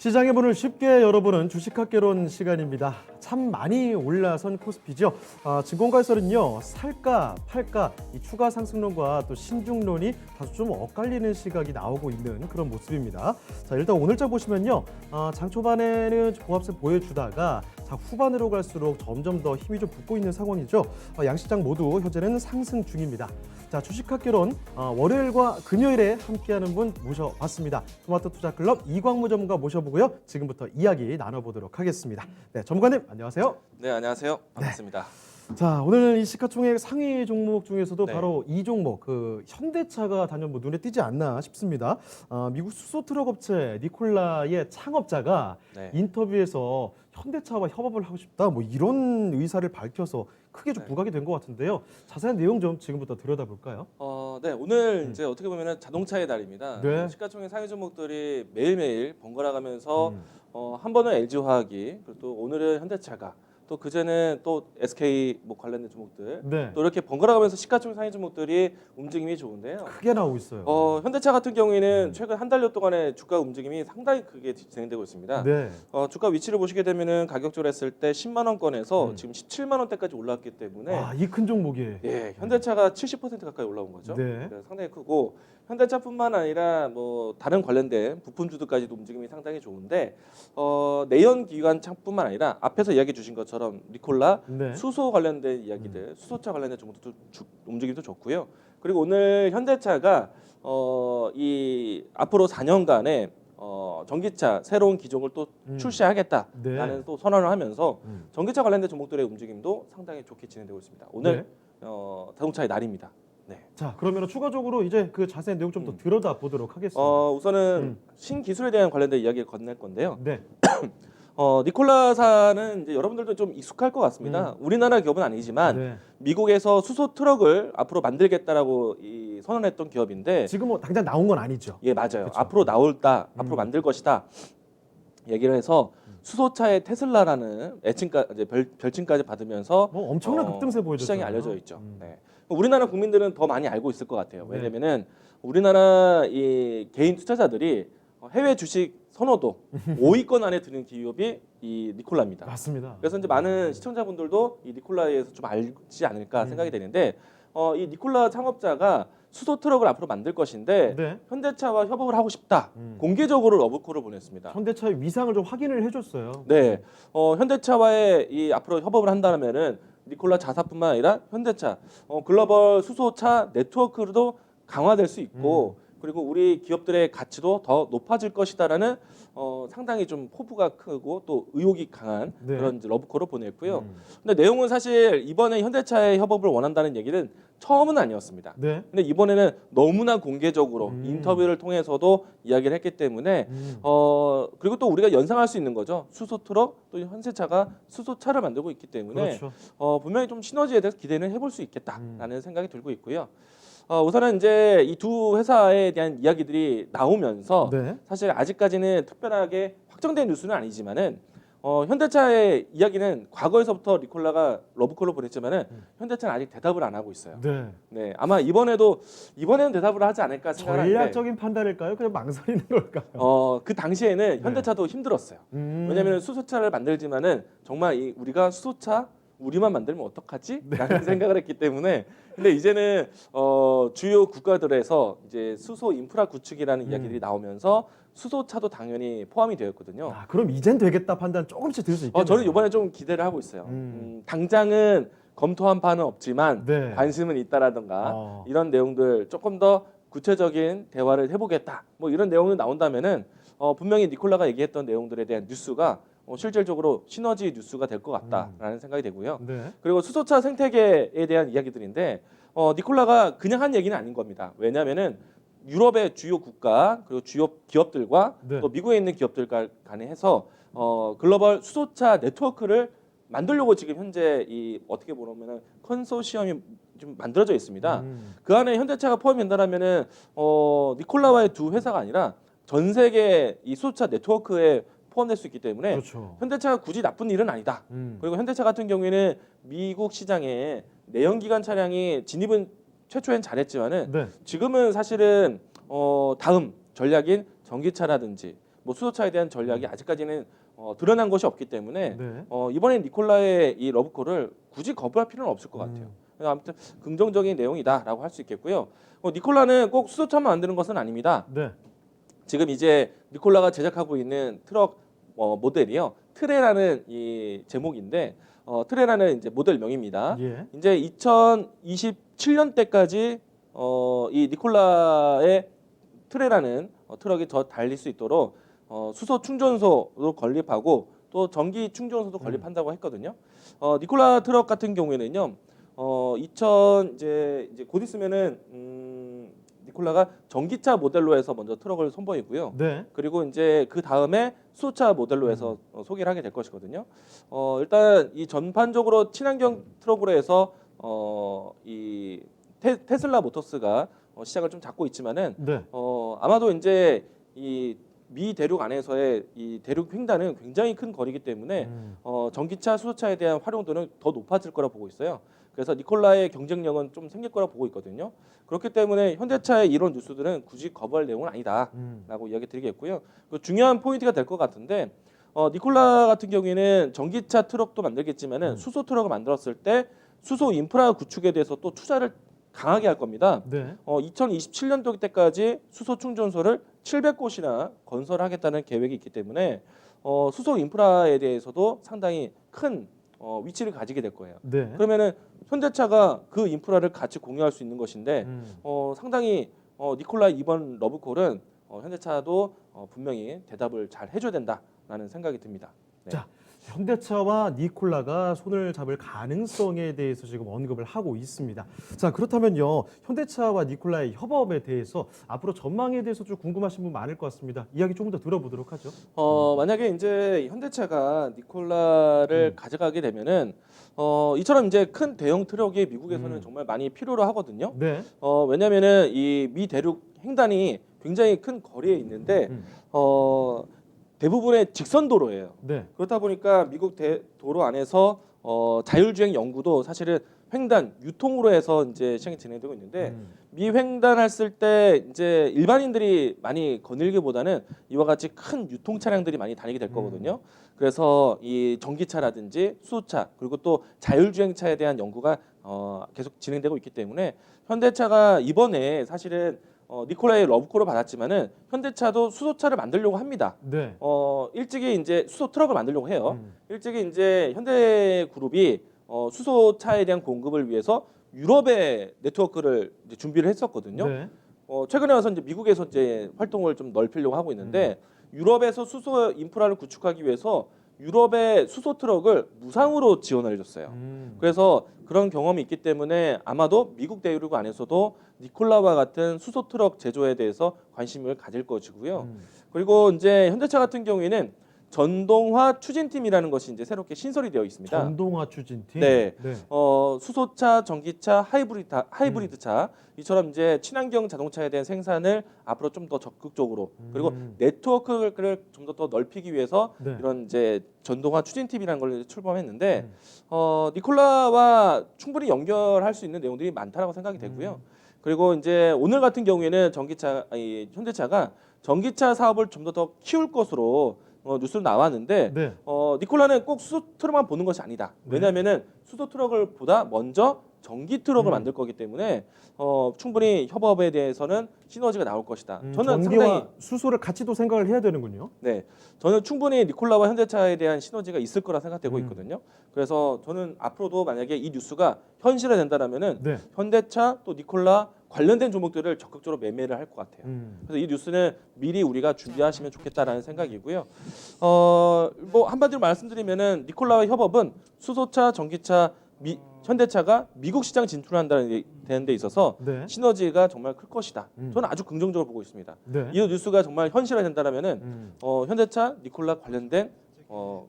시장의 문을 쉽게 열어보는 주식학개론 시간입니다. 참 많이 올라선 코스피죠. 증권가에서는요, 살까 팔까 이 추가 상승론과 또 신중론이 다소 좀 엇갈리는 시각이 나오고 있는 그런 모습입니다. 자, 일단 오늘자 보시면요, 장 초반에는 보합세 보여주다가 자, 후반으로 갈수록 점점 더 힘이 좀 붙고 있는 상황이죠. 양시장 모두 현재는 상승 중입니다. 자, 주식학개론 월요일과 금요일에 함께하는 분 모셔봤습니다. 토마토 투자클럽 이광무 전문가 모셔보고요. 지금부터 이야기 나눠보도록 하겠습니다. 네, 전문가님 안녕하세요. 네, 안녕하세요. 반갑습니다. 자, 오늘 이 시가총액 상위 종목 중에서도 네. 바로 이 종목, 그 현대차가 단연 눈에 띄지 않나 싶습니다. 미국 수소 트럭 업체 니콜라의 창업자가 네. 인터뷰에서 현대차와 협업을 하고 싶다, 뭐 이런 의사를 밝혀서 크게 좀 네. 부각이 된 것 같은데요. 자세한 내용 좀 지금부터 들여다볼까요? 네, 오늘 이제 어떻게 보면 자동차의 달입니다. 네. 시가총액 상위 종목들이 매일매일 번갈아가면서 음. 한 번은 LG화학이, 그리고 또 오늘은 현대차가, 또 그제는 또 SK 뭐 관련된 종목들, 네. 또 이렇게 번갈아가면서 시가총액 상위 종목들이 움직임이 좋은데요. 크게 나오고 있어요. 현대차 같은 경우에는 최근 한 달여 동안의 주가 움직임이 상당히 크게 진행되고 있습니다. 네. 주가 위치를 보시게 되면은 가격적으로 했을 때 10만 원권에서 음. 지금 17만 원대까지 올랐기 때문에 이 큰 종목이. 예, 현대차가 70% 가까이 올라온 거죠. 네. 그래서 상당히 크고 현대차뿐만 아니라 뭐 다른 관련된 부품주들까지도 움직임이 상당히 좋은데 내연기관차뿐만 아니라 앞에서 이야기 주신 것처럼 니콜라 네. 수소 관련된 이야기들, 수소차 관련된 종목도 움직임도 좋고요. 그리고 오늘 현대차가 이 앞으로 4년간의 전기차 새로운 기종을 또 출시하겠다라는 네. 또 선언을 하면서 음. 전기차 관련된 종목들의 움직임도 상당히 좋게 진행되고 있습니다. 오늘 네. 자동차의 날입니다. 네. 자, 그러면 추가적으로 이제 그 자세한 내용 좀 더 들여다 보도록 하겠습니다. 우선은 신기술에 대한 관련된 이야기를 건넬 건데요. 네. 니콜라사는 이제 여러분들도 좀 익숙할 것 같습니다. 우리나라 기업은 아니지만 네. 미국에서 수소 트럭을 앞으로 만들겠다라고 선언했던 기업인데, 지금 뭐 당장 나온 건 아니죠. 예, 맞아요. 그쵸. 앞으로 앞으로 만들 것이다 얘기를 해서 수소차의 테슬라라는 이제 별칭까지 받으면서 뭐 엄청난 급등세 보여줬잖아요. 시장이 알려져 있죠. 네. 우리나라 국민들은 더 많이 알고 있을 것 같아요. 네. 왜냐면은 우리나라 이 개인 투자자들이 해외 주식 선호도 5위권 안에 드는 기업이 이 니콜라입니다. 맞습니다. 그래서 이제 많은 시청자분들도 이 니콜라에 대해서 좀 알지 않을까 생각이 되는데, 이 니콜라 창업자가 수소 트럭을 앞으로 만들 것인데 네. 현대차와 협업을 하고 싶다. 공개적으로 러브콜을 보냈습니다. 현대차의 위상을 좀 확인을 해줬어요. 네, 현대차와의 이 앞으로 협업을 한다면은 니콜라 자사뿐만 아니라 현대차 글로벌 수소차 네트워크도 강화될 수 있고, 그리고 우리 기업들의 가치도 더 높아질 것이다라는 상당히 좀 포부가 크고 또 의욕이 강한 네. 그런 이제 러브콜을 보냈고요. 근데 내용은 사실 이번에 현대차의 협업을 원한다는 얘기는 처음은 아니었습니다. 네. 근데 이번에는 너무나 공개적으로 인터뷰를 통해서도 이야기를 했기 때문에 그리고 또 우리가 연상할 수 있는 거죠. 수소 트럭, 또 현대차가 수소차를 만들고 있기 때문에 그렇죠. 분명히 좀 시너지에 대해서 기대는 해볼 수 있겠다라는 생각이 들고 있고요. 우선은 이제 이 두 회사에 대한 이야기들이 나오면서 네. 사실 아직까지는 특별하게 확정된 뉴스는 아니지만은 현대차의 이야기는 과거에서부터 니콜라가 러브콜로 보냈지만은 현대차는 아직 대답을 안 하고 있어요. 네. 네, 아마 이번에는 대답을 하지 않을까 생각하는데 전략적인 판단일까요? 그냥 망설이는 걸까요? 그 당시에는 네. 현대차도 힘들었어요. 음. 왜냐하면 수소차를 만들지만은 정말 우리가 수소차 우리만 만들면 어떡하지? 라는 생각을 했기 때문에, 근데 이제는 주요 국가들에서 이제 수소 인프라 구축이라는 이야기들이 나오면서 수소차도 당연히 포함이 되었거든요. 그럼 이젠 되겠다 판단 조금씩 들 수 있겠네요. 저는 이번에 좀 기대를 하고 있어요. 당장은 검토한 바는 없지만 네. 관심은 있다라든가 이런 내용들 조금 더 구체적인 대화를 해보겠다. 뭐 이런 내용이 나온다면은 분명히 니콜라가 얘기했던 내용들에 대한 뉴스가 실질적으로 시너지 뉴스가 될 것 같다라는 생각이 되고요. 네. 그리고 수소차 생태계에 대한 이야기들인데 니콜라가 그냥 한 얘기는 아닌 겁니다. 왜냐하면은 유럽의 주요 국가 그리고 주요 기업들과 네. 또 미국에 있는 기업들 간에 해서 글로벌 수소차 네트워크를 만들려고 지금 현재 어떻게 보면은 컨소시엄이 좀 만들어져 있습니다. 그 안에 현대차가 포함된다라면은 니콜라와의 두 회사가 아니라 전 세계 이 수소차 네트워크에 포함될 수 있기 때문에 그렇죠. 현대차가 굳이 나쁜 일은 아니다. 그리고 현대차 같은 경우에는 미국 시장에 내연기관 차량이 진입은 최초엔 잘했지만은 네. 지금은 사실은 다음 전략인 전기차라든지 뭐 수소차에 대한 전략이 아직까지는 드러난 것이 없기 때문에 네. 이번에 니콜라의 이 러브콜을 굳이 거부할 필요는 없을 것 같아요. 그래서 아무튼 긍정적인 내용이다라고 할 수 있겠고요. 니콜라는 꼭 수소차만 만드는 것은 아닙니다. 네. 지금 이제 니콜라가 제작하고 있는 트럭 모델이요. 트레라는 이 제목인데 트레라는 이제 모델명입니다. 예. 이제 2027년대까지 이 니콜라의 트레라는 트럭이 더 달릴 수 있도록 수소 충전소도 건립하고 또 전기 충전소도 건립한다고 했거든요. 니콜라 트럭 같은 경우에는요. 2000 이제 곧 있으면은 니콜라가 전기차 모델로 해서 먼저 트럭을 선보이고요. 네. 그리고 이제 그 다음에 수소차 모델로 해서 소개를 하게 될 것이거든요. 일단 이 전반적으로 친환경 트럭으로 해서 이 테슬라 모터스가 시장을 좀 잡고 있지만은 네. 아마도 이제 이 미 대륙 안에서의 이 대륙 횡단은 굉장히 큰 거리이기 때문에 전기차, 수소차에 대한 활용도는 더 높아질 거라 보고 있어요. 그래서 니콜라의 경쟁력은 좀 생길 거라 보고 있거든요. 그렇기 때문에 현대차의 이런 뉴스들은 굳이 거부할 내용은 아니다라고 이야기 드리겠고요. 그 중요한 포인트가 될 것 같은데 니콜라 같은 경우에는 전기차 트럭도 만들겠지만은 수소 트럭을 만들었을 때 수소 인프라 구축에 대해서 또 투자를 강하게 할 겁니다. 네. 2027년도 때까지 수소 충전소를 700곳이나 건설하겠다는 계획이 있기 때문에 수소 인프라에 대해서도 상당히 큰 위치를 가지게 될 거예요. 네. 그러면은 현대차가 그 인프라를 같이 공유할 수 있는 것인데 상당히 니콜라 이번 러브콜은 현대차도 분명히 대답을 잘 해줘야 된다라는 생각이 듭니다. 네. 자, 현대차와 니콜라가 손을 잡을 가능성에 대해서 지금 언급을 하고 있습니다. 자, 그렇다면요. 현대차와 니콜라의 협업에 대해서 앞으로 전망에 대해서 좀 궁금하신 분 많을 것 같습니다. 이야기 조금 더 들어보도록 하죠. 만약에 이제 현대차가 니콜라를 가져가게 되면은 이처럼 이제 큰 대형 트럭이 미국에서는 정말 많이 필요로 하거든요. 네. 왜냐면은 이 미 대륙 횡단이 굉장히 큰 거리에 있는데 대부분의 직선 도로예요. 네. 그렇다 보니까 미국 도로 안에서 자율주행 연구도 사실은 횡단 유통으로 해서 이제 시행이 진행되고 있는데 미 횡단했을 때 이제 일반인들이 많이 거닐기보다는 이와 같이 큰 유통 차량들이 많이 다니게 될 거거든요. 그래서 이 전기차라든지 수소차 그리고 또 자율주행차에 대한 연구가 계속 진행되고 있기 때문에 현대차가 이번에 사실은 니콜라의 러브콜을 받았지만은 현대차도 수소차를 만들려고 합니다. 네. 일찍이 이제 수소 트럭을 만들려고 해요. 일찍이 이제 현대그룹이 수소차에 대한 공급을 위해서 유럽의 네트워크를 이제 준비를 했었거든요. 네. 최근에 와서 이제 미국에서 이제 활동을 좀 넓히려고 하고 있는데 유럽에서 수소 인프라를 구축하기 위해서 유럽의 수소 트럭을 무상으로 지원을 해줬어요. 그래서 그런 경험이 있기 때문에 아마도 미국 대륙 안에서도 니콜라와 같은 수소 트럭 제조에 대해서 관심을 가질 것이고요. 그리고 이제 현대차 같은 경우에는 전동화 추진팀이라는 것이 이제 새롭게 신설이 되어 있습니다. 전동화 추진팀. 네. 네. 수소차, 전기차, 하이브리드차 이처럼 이제 친환경 자동차에 대한 생산을 앞으로 좀 더 적극적으로 그리고 네트워크를 좀 더 넓히기 위해서 네. 이런 이제 전동화 추진팀이라는 걸 출범했는데 니콜라와 충분히 연결할 수 있는 내용들이 많다라고 생각이 되고요. 그리고 이제 오늘 같은 경우에는 현대차가 전기차 사업을 좀 더 키울 것으로 뉴스로 나왔는데 네. 니콜라는 꼭 수소 트럭만 보는 것이 아니다. 왜냐하면은 수소 트럭을 보다 먼저 전기 트럭을 만들 거기 때문에 충분히 협업에 대해서는 시너지가 나올 것이다. 저는 전기와 상당히 수소를 같이 또 생각을 해야 되는군요. 네, 저는 충분히 니콜라와 현대차에 대한 시너지가 있을 거라 생각되고 있거든요. 그래서 저는 앞으로도 만약에 이 뉴스가 현실화된다라면은 네. 현대차 또 니콜라 관련된 종목들을 적극적으로 매매를 할 것 같아요. 그래서 이 뉴스는 미리 우리가 준비하시면 좋겠다라는 생각이고요. 뭐 한마디로 말씀드리면은 니콜라와 협업은 수소차, 전기차, 현대차가 미국 시장 진출한다는 데 있어서 네. 시너지가 정말 클 것이다. 저는 아주 긍정적으로 보고 있습니다. 네. 이 뉴스가 정말 현실화된다라면은 현대차, 니콜라 관련된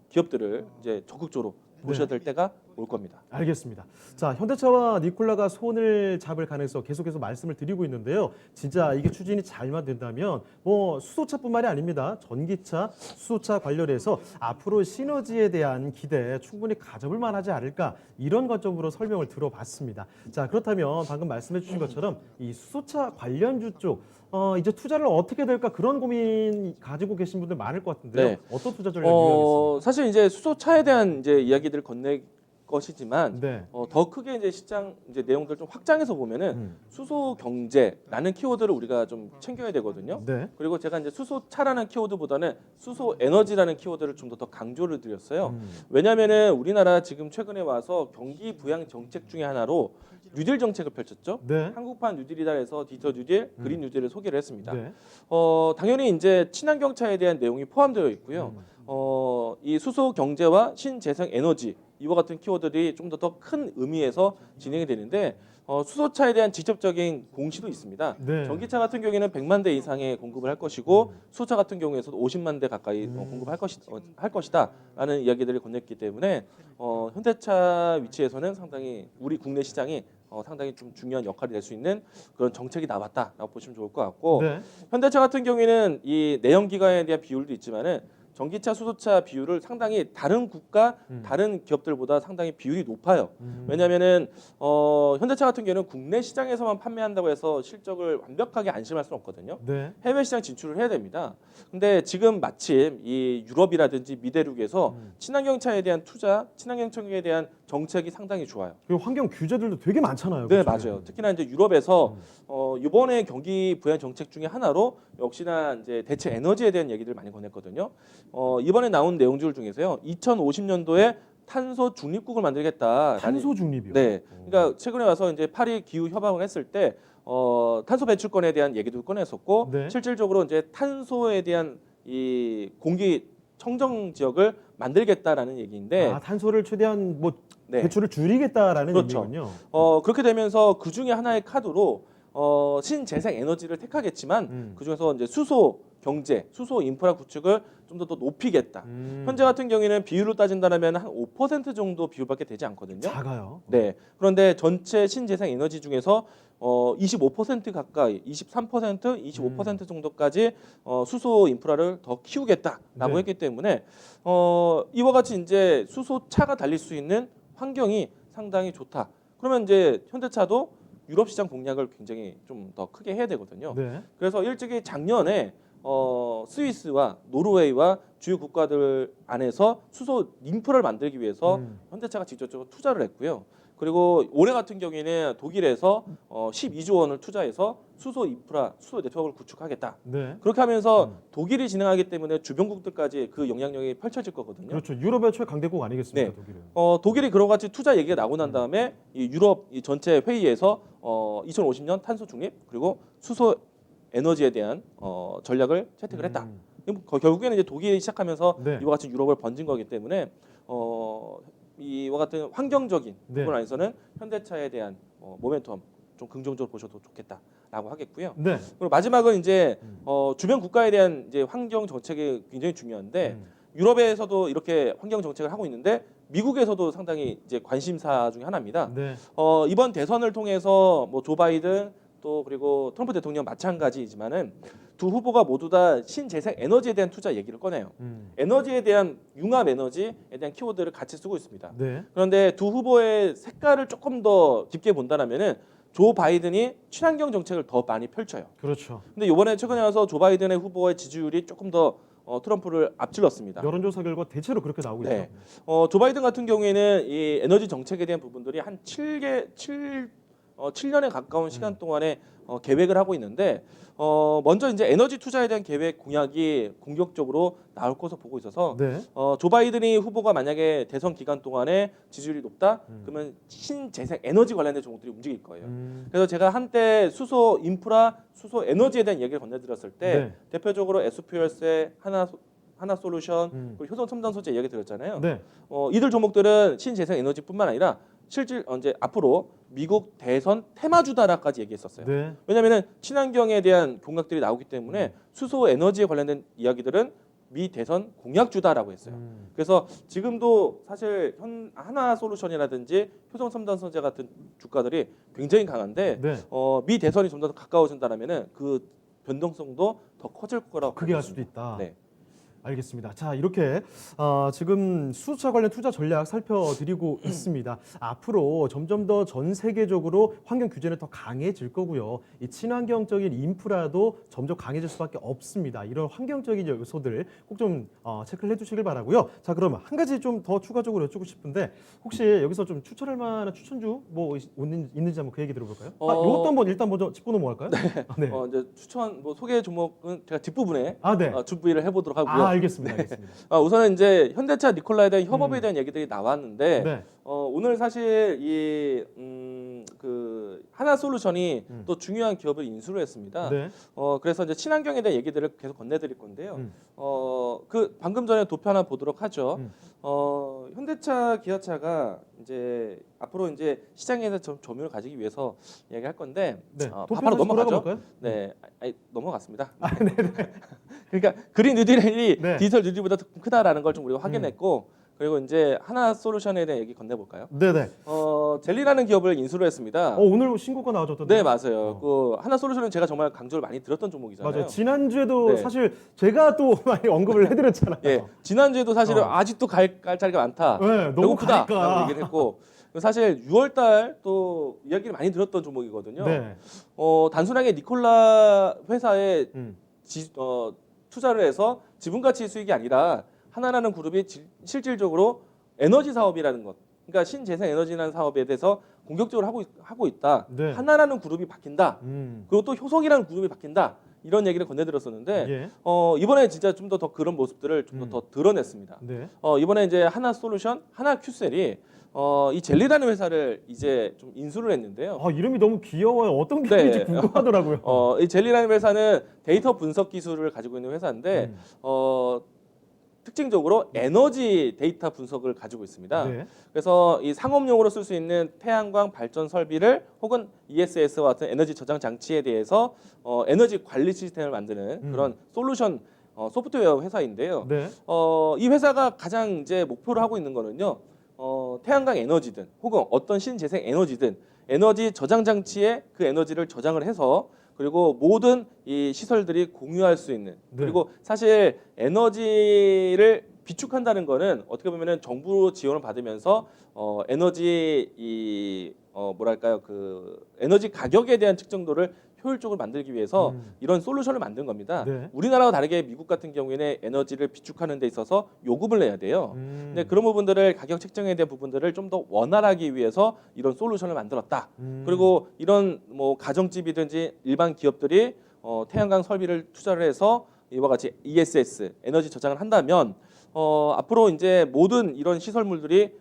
기업들을 이제 적극적으로 보셔야 될 때가 올 겁니다. 알겠습니다. 자, 현대차와 니콜라가 손을 잡을 가능성 계속해서 말씀을 드리고 있는데요. 진짜 이게 추진이 잘만 된다면 뭐 수소차뿐만이 아닙니다. 전기차, 수소차 관련해서 앞으로 시너지에 대한 기대 충분히 가져볼 만하지 않을까 이런 관점으로 설명을 들어봤습니다. 자, 그렇다면 방금 말씀해 주신 것처럼 이 수소차 관련주 쪽 이제 투자를 어떻게 될까 그런 고민 가지고 계신 분들 많을 것 같은데요. 네. 어떤 투자 전략이 유효하겠습니까? 사실 이제 수소차에 대한 이제 이야기들을 건넬 것이지만 네. 더 크게 이제 시장 이제 내용들 좀 확장해서 보면은 음. 수소 경제라는 키워드를 우리가 좀 챙겨야 되거든요. 네. 그리고 제가 이제 수소차라는 키워드보다는 수소 에너지라는 키워드를 좀 더 강조를 드렸어요. 왜냐하면은 우리나라 지금 최근에 와서 경기 부양 정책 중에 하나로 뉴딜 정책을 펼쳤죠. 네. 한국판 뉴딜이다 해서 디지털 뉴딜, 그린 뉴딜을 소개를 했습니다. 네. 당연히 이제 친환경차에 대한 내용이 포함되어 있고요. 이 수소 경제와 신재생 에너지 이와 같은 키워드들이 좀 더 큰 의미에서 진행이 되는데 수소차에 대한 직접적인 공시도 있습니다. 네. 전기차 같은 경우에는 100만 대 이상의 공급을 할 것이고 수소차 같은 경우에서도 50만 대 가까이 공급할 것이다라는 이야기들을 건넸기 때문에 현대차 위치에서는 상당히 우리 국내 시장이 상당히 좀 중요한 역할이 될 수 있는 그런 정책이 나왔다라고 보시면 좋을 것 같고 네. 현대차 같은 경우에는 이 내연기관에 대한 비율도 있지만은 전기차, 수소차 비율을 상당히 다른 국가, 다른 기업들보다 상당히 비율이 높아요. 왜냐하면은 현대차 같은 경우는 국내 시장에서만 판매한다고 해서 실적을 완벽하게 안심할 수는 없거든요. 네. 해외 시장 진출을 해야 됩니다. 근데 지금 마침 이 유럽이라든지 미대륙에서 친환경차에 대한 투자, 친환경차에 대한 정책이 상당히 좋아요. 그리고 환경 규제들도 되게 많잖아요. 네, 그렇죠? 맞아요. 특히나 이제 유럽에서 이번에 경기 부양 정책 중에 하나로 역시나 이제 대체 에너지에 대한 얘기들을 많이 건넸거든요. 이번에 나온 내용들 중에서요. 2050년도에 탄소 중립국을 만들겠다. 탄소 중립이요. 네. 그러니까 최근에 와서 이제 파리 기후 협약을 했을 때 탄소 배출권에 대한 얘기도 꺼냈었고 네. 실질적으로 이제 탄소에 대한 이 공기 청정 지역을 만들겠다라는 얘기인데 아, 탄소를 최대한 뭐 네. 배출을 줄이겠다라는 그렇죠. 의미군요. 그렇게 되면서 그 중에 하나의 카드로 신재생 에너지를 택하겠지만 그 중에서 이제 수소 경제, 수소 인프라 구축을 좀 더 높이겠다. 현재 같은 경우에는 비율로 따진다면 한 5% 정도 비율밖에 되지 않거든요. 작아요. 네. 그런데 전체 신재생 에너지 중에서 25% 가까이, 23%, 25% 정도까지 수소 인프라를 더 키우겠다라고 네. 했기 때문에 이와 같이 이제 수소차가 달릴 수 있는 환경이 상당히 좋다. 그러면 이제 현대차도 유럽 시장 공략을 굉장히 좀 더 크게 해야 되거든요. 네. 그래서 일찍이 작년에 스위스와 노르웨이와 주요 국가들 안에서 수소 인프라를 만들기 위해서 현대차가 직접적으로 투자를 했고요. 그리고 올해 같은 경우에는 독일에서 12조 원을 투자해서 수소 인프라, 수소 네트워크를 구축하겠다. 네. 그렇게 하면서 독일이 진행하기 때문에 주변국들까지 그 영향력이 펼쳐질 거거든요. 그렇죠. 유럽의 최강대국 아니겠습니까, 네. 독일은. 독일이 그런 같이 투자 얘기가 나고 난 다음에 이 유럽 이 전체 회의에서 2050년 탄소 중립 그리고 수소 에너지에 대한 전략을 채택을 했다. 결국에는 이제 독일이 시작하면서 네. 이와 같이 유럽을 번진 거기 때문에 이와 같은 환경적인 네. 부분 안에서는 현대차에 대한 모멘텀 좀 긍정적으로 보셔도 좋겠다라고 하겠고요. 네. 그리고 마지막은 이제 주변 국가에 대한 이제 환경 정책이 굉장히 중요한데 유럽에서도 이렇게 환경 정책을 하고 있는데 미국에서도 상당히 이제 관심사 중에 하나입니다. 네. 이번 대선을 통해서 뭐 조 바이든 또 그리고 트럼프 대통령 마찬가지이지만은 두 후보가 모두 다 신재생 에너지에 대한 투자 얘기를 꺼내요. 에너지에 대한 융합 에너지에 대한 키워드를 같이 쓰고 있습니다. 네. 그런데 두 후보의 색깔을 조금 더 깊게 본다면은 조 바이든이 친환경 정책을 더 많이 펼쳐요. 그렇죠. 근데 이번에 최근에 와서 조 바이든의 후보의 지지율이 조금 더 트럼프를 앞질렀습니다. 여론조사 결과 대체로 그렇게 나오고 네. 있죠. 조 바이든 같은 경우에는 이 에너지 정책에 대한 부분들이 한 7년에 가까운 시간 동안에 계획을 하고 있는데 먼저 이제 에너지 투자에 대한 계획 공약이 공격적으로 나올 것으로 보고 있어서 네. 조 바이든이 후보가 만약에 대선 기간 동안에 지지율이 높다 그러면 신재생 에너지 관련된 종목들이 움직일 거예요. 그래서 제가 한때 수소 인프라, 수소 에너지에 대한 얘기를 건네드렸을 때 네. 대표적으로 SPLS의 하나 솔루션 그리고 효성 첨단 소재 이야기 드렸잖아요. 네. 이들 종목들은 신재생 에너지뿐만 아니라 실질 이제 앞으로 미국 대선 테마주다라까지 얘기했었어요. 네. 왜냐하면 친환경에 대한 공약들이 나오기 때문에 수소 에너지에 관련된 이야기들은 미 대선 공약주다라고 했어요. 그래서 지금도 사실 하나솔루션이라든지 효성첨단소재 같은 주가들이 굉장히 강한데 네. 미 대선이 좀 더 가까워진다면은 그 변동성도 더 커질 거라고 크게 할 보고 수도 있습니다. 있다. 네. 알겠습니다. 자, 이렇게 지금 수소차 관련 투자 전략 살펴드리고 있습니다. 앞으로 점점 더 전 세계적으로 환경 규제는 더 강해질 거고요. 이 친환경적인 인프라도 점점 강해질 수밖에 없습니다. 이런 환경적인 요소들 꼭 좀 체크를 해주시길 바라고요. 자, 그러면 한 가지 좀 더 추가적으로 여쭙고 싶은데 혹시 여기서 좀 추천할 만한 추천주 뭐 있는지 한번 그 얘기 들어볼까요? 이것도 한번 일단 먼저 짚고 넘어갈까요? 네. 이제 추천 소개 종목은 제가 뒷부분에 네. 준비를 해보도록 하고요. 알겠습니다. 알겠습니다. 우선은 이제 현대차 니콜라에 대한 협업에 대한 얘기들이 나왔는데 네. 오늘 사실 그 하나솔루션이 또 중요한 기업을 인수를 했습니다. 네. 그래서 이제 친환경에 대한 얘기들을 계속 건네드릴 건데요. 그 방금 전에 도표 하나 보도록 하죠. 현대차, 기아차가 이제 앞으로 이제 시장에서 좀 점유를 가지기 위해서 이야기할 건데 네. 바로 넘어가죠. 볼까요? 네, 넘어갔습니다. 그러니까 그린 뉴딜이 네. 디지털 뉴딜보다 더 크다라는 걸 좀 우리가 확인했고 그리고 이제 하나솔루션에 대한 얘기 건네볼까요? 네네. 젤리라는 기업을 인수를 했습니다. 오늘 신고가 나와줬던데. 네, 맞아요. 그 하나솔루션은 제가 정말 강조를 많이 드렸던 종목이잖아요. 맞아요. 지난주에도 네. 사실 제가 또 많이 언급을 해드렸잖아요. 예, 지난주에도 사실은 아직도 갈 자리가 많다. 네, 너무 배고프다라고 가니까. 얘기를 했고 사실 6월달 또 이야기를 많이 들었던 종목이거든요. 네. 단순하게 니콜라 회사에 음. 투자를 해서 지분가치 수익이 아니라 하나라는 그룹이 실질적으로 에너지 사업이라는 것, 그러니까 신재생 에너지라는 사업에 대해서 공격적으로 하고 있다. 네. 하나라는 그룹이 바뀐다. 그리고 또 효성이라는 그룹이 바뀐다. 이런 얘기를 건네드렸었는데 예. 이번에 진짜 좀 더 그런 모습들을 좀 더 드러냈습니다. 네. 이번에 이제 하나솔루션, 하나큐셀이 이 젤리라는 회사를 이제 좀 인수를 했는데요. 이름이 너무 귀여워요. 어떤 기업인지 네. 궁금하더라고요. 이 젤리라는 회사는 데이터 분석 기술을 가지고 있는 회사인데 특징적으로 에너지 데이터 분석을 가지고 있습니다. 네. 그래서 이 상업용으로 쓸 수 있는 태양광 발전 설비를 혹은 ESS와 같은 에너지 저장 장치에 대해서 에너지 관리 시스템을 만드는 그런 솔루션 소프트웨어 회사인데요. 네. 이 회사가 가장 이제 목표를 하고 있는 거는요. 태양광 에너지든 혹은 어떤 신재생 에너지든 에너지 저장 장치에 그 에너지를 저장을 해서 그리고 모든 이 시설들이 공유할 수 있는 네. 그리고 사실 에너지를 비축한다는 거는 어떻게 보면은 정부 지원을 받으면서 에너지 뭐랄까요 그 에너지 가격에 대한 측정도를 효율적으로 만들기 위해서 이런 솔루션을 만든 겁니다. 네. 우리나라와 다르게 미국 같은 경우에는 에너지를 비축하는 데 있어서 요금을 내야 돼요. 근데 그런 부분들을 가격 책정에 대한 부분들을 좀 더 원활하기 위해서 이런 솔루션을 만들었다. 그리고 이런 뭐 가정집이든지 일반 기업들이 태양광 설비를 투자를 해서 이와 같이 ESS 에너지 저장을 한다면 앞으로 이제 모든 이런 시설물들이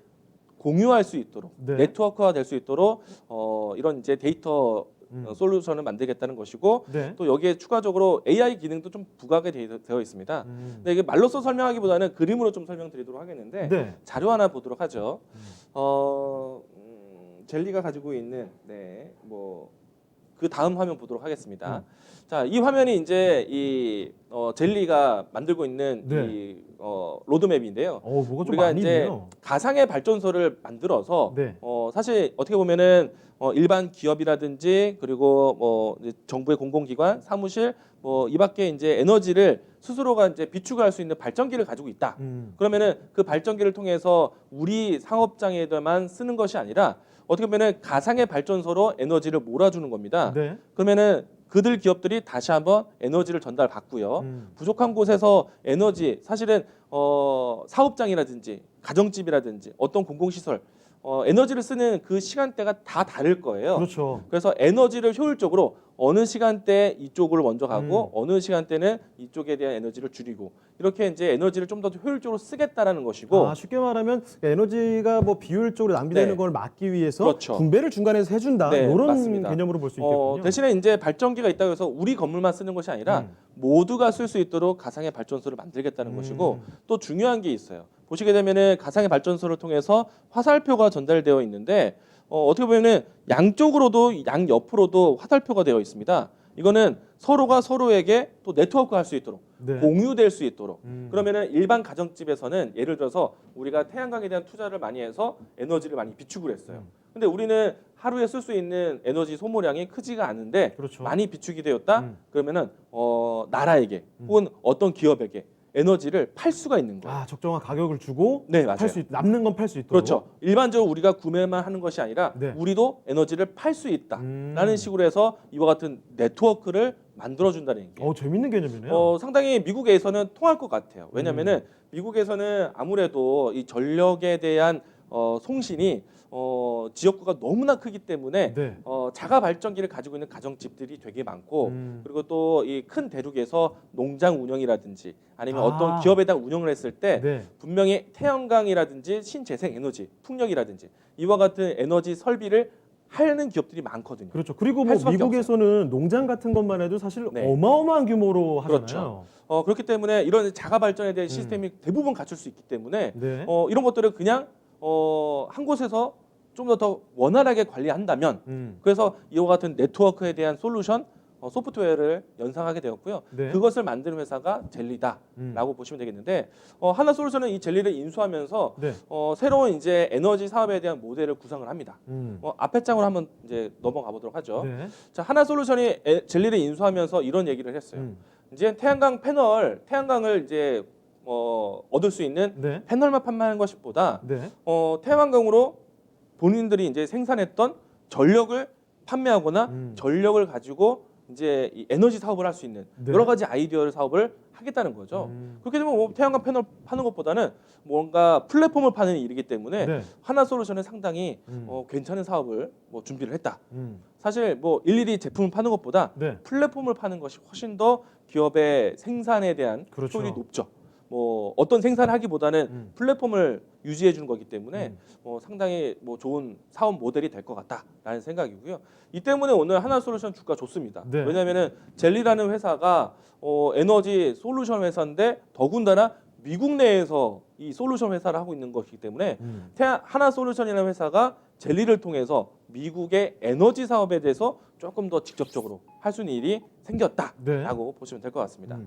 공유할 수 있도록 네. 네트워크화 될 수 있도록 이런 이제 데이터 솔루션을 만들겠다는 것이고 네. 또 여기에 추가적으로 AI 기능도 좀 부각이 되어 있습니다. 근데 이게 말로써 설명하기보다는 그림으로 좀 설명드리도록 하겠는데 네. 자료 하나 보도록 하죠. 젤리가 가지고 있는 뭐 그 다음 화면 보도록 하겠습니다. 자, 이 화면이 이제 이 젤리가 만들고 있는 네. 이 로드맵인데요. 뭐가 좀 우리가 많이 이제 있네요. 가상의 발전소를 만들어서 네. 사실 어떻게 보면은 일반 기업이라든지 그리고 뭐 이제 정부의 공공기관, 사무실 뭐 이 밖에 이제 에너지를 스스로가 이제 비축할 수 있는 발전기를 가지고 있다. 그러면은 그 발전기를 통해서 우리 상업장에만 쓰는 것이 아니라 어떻게 보면은 가상의 발전소로 에너지를 몰아주는 겁니다. 네. 그러면은 그들 기업들이 다시 한번 에너지를 전달받고요. 부족한 곳에서 에너지 사실은 사업장이라든지 가정집이라든지 어떤 공공시설 에너지를 쓰는 그 시간대가 다 다를 거예요. 그렇죠. 그래서 에너지를 효율적으로 어느 시간대 이쪽을 먼저 가고 어느 시간대는 이쪽에 대한 에너지를 줄이고 이렇게 이제 에너지를 좀 더 효율적으로 쓰겠다라는 것이고 쉽게 말하면 에너지가 뭐 비효율적으로 낭비되는 네. 걸 막기 위해서 그렇죠. 분배를 중간에서 해준다. 네, 이런 맞습니다. 개념으로 볼 수 있겠군요. 대신에 이제 발전기가 있다고 해서 우리 건물만 쓰는 것이 아니라 모두가 쓸 수 있도록 가상의 발전소를 만들겠다는 것이고 또 중요한 게 있어요. 보시게 되면은 가상의 발전소를 통해서 화살표가 전달되어 있는데 어떻게 보면은 양쪽으로도 양 옆으로도 화살표가 되어 있습니다. 이거는 서로가 서로에게 또 네트워크 할 수 있도록 네. 공유될 수 있도록 음. 그러면은 일반 가정집에서는 예를 들어서 우리가 태양광에 대한 투자를 많이 해서 에너지를 많이 비축을 했어요. 근데 우리는 하루에 쓸 수 있는 에너지 소모량이 크지가 않은데 그렇죠. 많이 비축이 되었다. 음. 그러면은 나라에게 혹은 어떤 기업에게 에너지를 팔 수가 있는 거예요. 아, 적정한 가격을 주고 네, 맞아요. 팔 수 남는 건 팔 수 있도록. 그렇죠. 일반적으로 우리가 구매만 하는 것이 아니라 네. 우리도 에너지를 팔 수 있다라는 식으로 해서 이와 같은 네트워크를 만들어준다는 얘기예요. 재밌는 개념이네요. 상당히 미국에서는 통할 것 같아요. 왜냐하면은 미국에서는 아무래도 이 전력에 대한 송신이 지역구가 너무나 크기 때문에 네. 자가 발전기를 가지고 있는 가정집들이 되게 많고 그리고 또 이 큰 대륙에서 농장 운영이라든지 아니면 어떤 기업에다 운영을 했을 때 네. 분명히 태양광이라든지 신재생 에너지, 풍력이라든지 이와 같은 에너지 설비를 하는 기업들이 많거든요. 그렇죠. 그리고 뭐 할 수밖에 미국에서는 농장 같은 것만 해도 사실 네. 어마어마한 규모로 하잖아요. 그렇죠. 그렇기 때문에 이런 자가 발전에 대한 시스템이 대부분 갖출 수 있기 때문에 네. 이런 것들을 그냥 한 곳에서 좀 더 원활하게 관리한다면 그래서 이와 같은 네트워크에 대한 솔루션 소프트웨어를 연상하게 되었고요. 네. 그것을 만드는 회사가 젤리다라고 보시면 되겠는데 하나솔루션은 이 젤리를 인수하면서 네. 새로운 이제 에너지 사업에 대한 모델을 구상을 합니다. 음. 앞에 장으로 한번 이제 넘어가 보도록 하죠. 네. 자, 하나솔루션이 젤리를 인수하면서 이런 얘기를 했어요. 이제 태양광을 이제 얻을 수 있는 네. 패널만 판매하는 것보다 네. 태양광으로 본인들이 이제 생산했던 전력을 판매하거나 전력을 가지고 이제 이 에너지 사업을 할 수 있는 네. 여러 가지 아이디어를 사업을 하겠다는 거죠. 그렇게 되면 뭐 태양광 패널 파는 것보다는 뭔가 플랫폼을 파는 일이기 때문에 네. 하나솔루션은 상당히 괜찮은 사업을 뭐 준비를 했다. 사실 뭐 일일이 제품을 파는 것보다 네. 플랫폼을 파는 것이 훨씬 더 기업의 생산에 대한 그렇죠. 효율이 높죠. 뭐 어떤 생산을 하기보다는 플랫폼을 유지해 주는 거기 때문에 상당히 뭐 좋은 사업 모델이 될 것 같다라는 생각이고요. 이 때문에 오늘 하나솔루션 주가 좋습니다. 네. 왜냐하면은 젤리라는 회사가 에너지 솔루션 회사인데 더군다나 미국 내에서 이 솔루션 회사를 하고 있는 것이기 때문에 하나솔루션이라는 회사가 젤리를 통해서 미국의 에너지 사업에 대해서 조금 더 직접적으로 할 수 있는 일이 생겼다라고 네. 보시면 될 것 같습니다.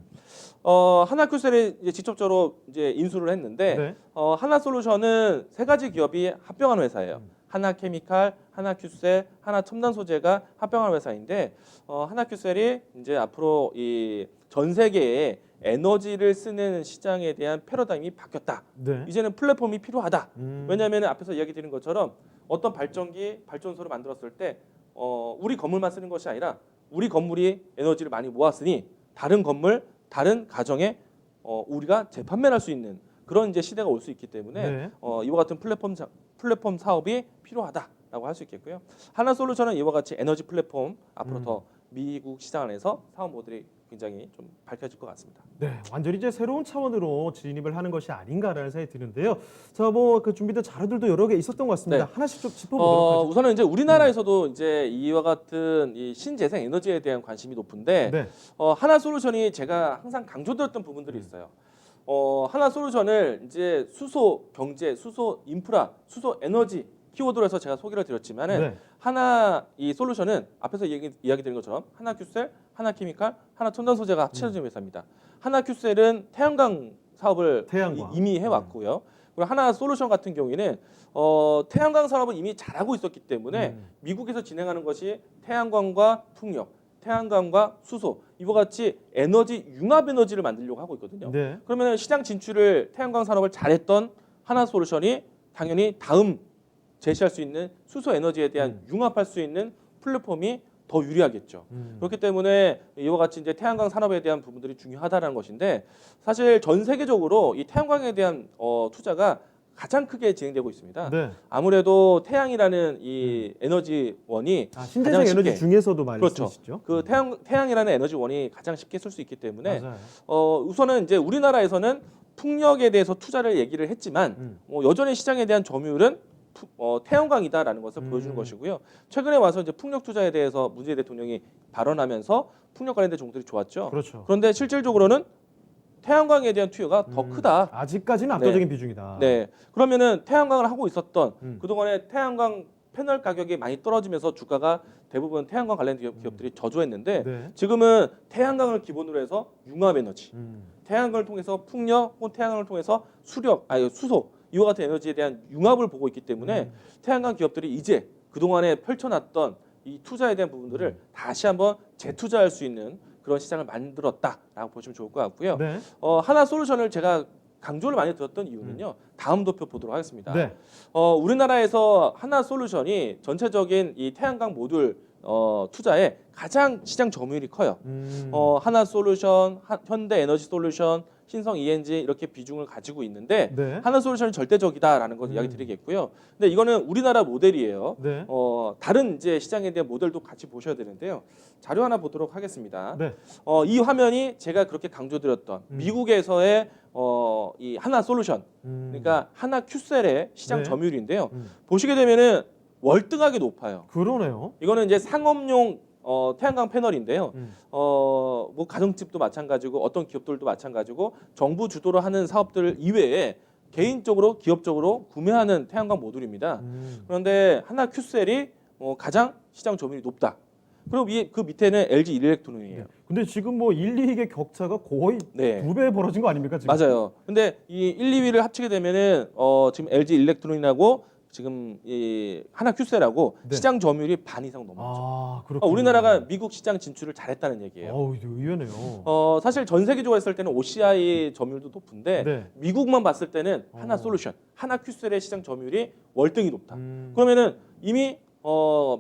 하나큐셀이 이제 직접적으로 이제 인수를 했는데 네. 하나솔루션은 세 가지 기업이 합병한 회사예요. 하나케미칼, 하나큐셀, 하나첨단소재가 합병한 회사인데 하나큐셀이 이제 앞으로 이 전 세계에 에너지를 쓰는 시장에 대한 패러다임이 바뀌었다. 네. 이제는 플랫폼이 필요하다. 왜냐하면 앞에서 이야기 드린 것처럼 어떤 발전소를 만들었을 때 우리 건물만 쓰는 것이 아니라 우리 건물이 에너지를 많이 모았으니 다른 건물, 다른 가정에 우리가 재판매를 할 수 있는 그런 이제 시대가 올 수 있기 때문에 네. 이와 같은 플랫폼 사업이 필요하다라고 할 수 있겠고요. 하나솔루션은 이와 같이 에너지 플랫폼 앞으로 더 미국 시장 안에서 사업 모델이 굉장히 좀 밝혀질 것 같습니다. 네, 완전히 이제 새로운 차원으로 진입을 하는 것이 아닌가라는 생각이 드는데요. 자, 뭐 그 준비된 자료들도 여러 개 있었던 것 같습니다. 네. 하나씩 좀 짚어보도록 하죠. 우선은 이제 우리나라에서도 이제 이와 같은 이 신재생 에너지에 대한 관심이 높은데 네. 하나솔루션이 제가 항상 강조드렸던 부분들이 있어요. 하나솔루션을 이제 수소 경제, 수소 인프라, 수소 에너지 키워드로 해서 제가 소개를 드렸지만은 네. 하나 이 솔루션은 앞에서 이야기 드린 것처럼 하나큐셀, 하나케미칼, 하나첨단소재가 합쳐진 회사입니다. 하나큐셀은 태양광 사업을 태양광. 이미 해왔고요. 그리고 하나솔루션 같은 경우에는 태양광 산업을 이미 잘하고 있었기 때문에 미국에서 진행하는 것이 태양광과 풍력, 태양광과 수소 이와 같이 에너지 융합 에너지를 만들려고 하고 있거든요. 네. 그러면 시장 진출을 태양광 산업을 잘했던 하나솔루션이 당연히 다음 제시할 수 있는 수소 에너지에 대한 융합할 수 있는 플랫폼이 더 유리하겠죠. 그렇기 때문에 이와 같이 이제 태양광 산업에 대한 부분들이 중요하다는 것인데 사실 전 세계적으로 이 태양광에 대한 투자가 가장 크게 진행되고 있습니다. 네. 아무래도 태양이라는 이 에너지원이 신재생 가장 에너지 쉽게, 중에서도 많이 그렇죠. 쓰시죠. 그 태양이라는 에너지원이 가장 쉽게 쓸 수 있기 때문에 맞아요. 우선은 이제 우리나라에서는 풍력에 대해서 투자를 얘기를 했지만 여전히 시장에 대한 점유율은 태양광이다라는 것을 보여주는 것이고요. 최근에 와서 이제 풍력 투자에 대해서 문재인 대통령이 발언하면서 풍력 관련된 종들이 좋았죠. 그렇죠. 그런데 실질적으로는 태양광에 대한 투여가 더 크다. 아직까지는 압도적인 비중이다. 네. 그러면은 태양광을 하고 있었던 그동안에 태양광 패널 가격이 많이 떨어지면서 주가가 대부분 태양광 관련 기업들이 저조했는데 네. 지금은 태양광을 기본으로 해서 융합에너지, 음. 태양광을 통해서 풍력 혹은 태양광을 통해서 수소 이와 같은 에너지에 대한 융합을 보고 있기 때문에 태양광 기업들이 이제 그동안에 펼쳐놨던 이 투자에 대한 부분들을 다시 한번 재투자할 수 있는 그런 시장을 만들었다라고 보시면 좋을 것 같고요. 네. 하나솔루션을 제가 강조를 많이 드렸던 이유는요. 다음 도표 보도록 하겠습니다. 네. 우리나라에서 하나솔루션이 전체적인 이 태양광 모듈 투자에 가장 시장 점유율이 커요. 하나솔루션, 현대에너지솔루션, 신성 ENG 이렇게 비중을 가지고 있는데 네. 하나솔루션이 절대적이다라는 걸 이야기 드리겠고요. 근데 이거는 우리나라 모델이에요. 네. 다른 이제 시장에 대한 모델도 같이 보셔야 되는데요. 자료 하나 보도록 하겠습니다. 네. 이 화면이 제가 그렇게 강조드렸던 미국에서의 이 하나솔루션, 그러니까 하나 큐셀의 시장 네. 점유율인데요. 보시게 되면은 월등하게 높아요. 그러네요. 이거는 이제 상업용 태양광 패널인데요. 뭐 가정집도 마찬가지고 어떤 기업들도 마찬가지고 정부 주도로 하는 사업들 이외에 개인적으로 기업적으로 구매하는 태양광 모듈입니다. 그런데 하나 큐셀이 가장 시장 점유율이 높다. 그리고 그 밑에는 LG 일렉트로닉이에요. 근데 지금 뭐 1, 2위의 격차가 거의 네. 2배 벌어진 거 아닙니까 지금? 맞아요. 근데 이 1, 2위를 합치게 되면은 지금 LG 일렉트로닉하고 지금 이 하나 큐셀하고 네. 시장 점유율이 반 이상 넘었죠. 아, 그렇군요. 우리나라가 미국 시장 진출을 잘했다는 얘기예요. 어우, 이거 의외네요. 사실 전 세계적으로 했을 때는 OCI 점유율도 높은데 네. 미국만 봤을 때는 하나 솔루션, 하나 큐셀의 시장 점유율이 월등히 높다. 음. 그러면은 이미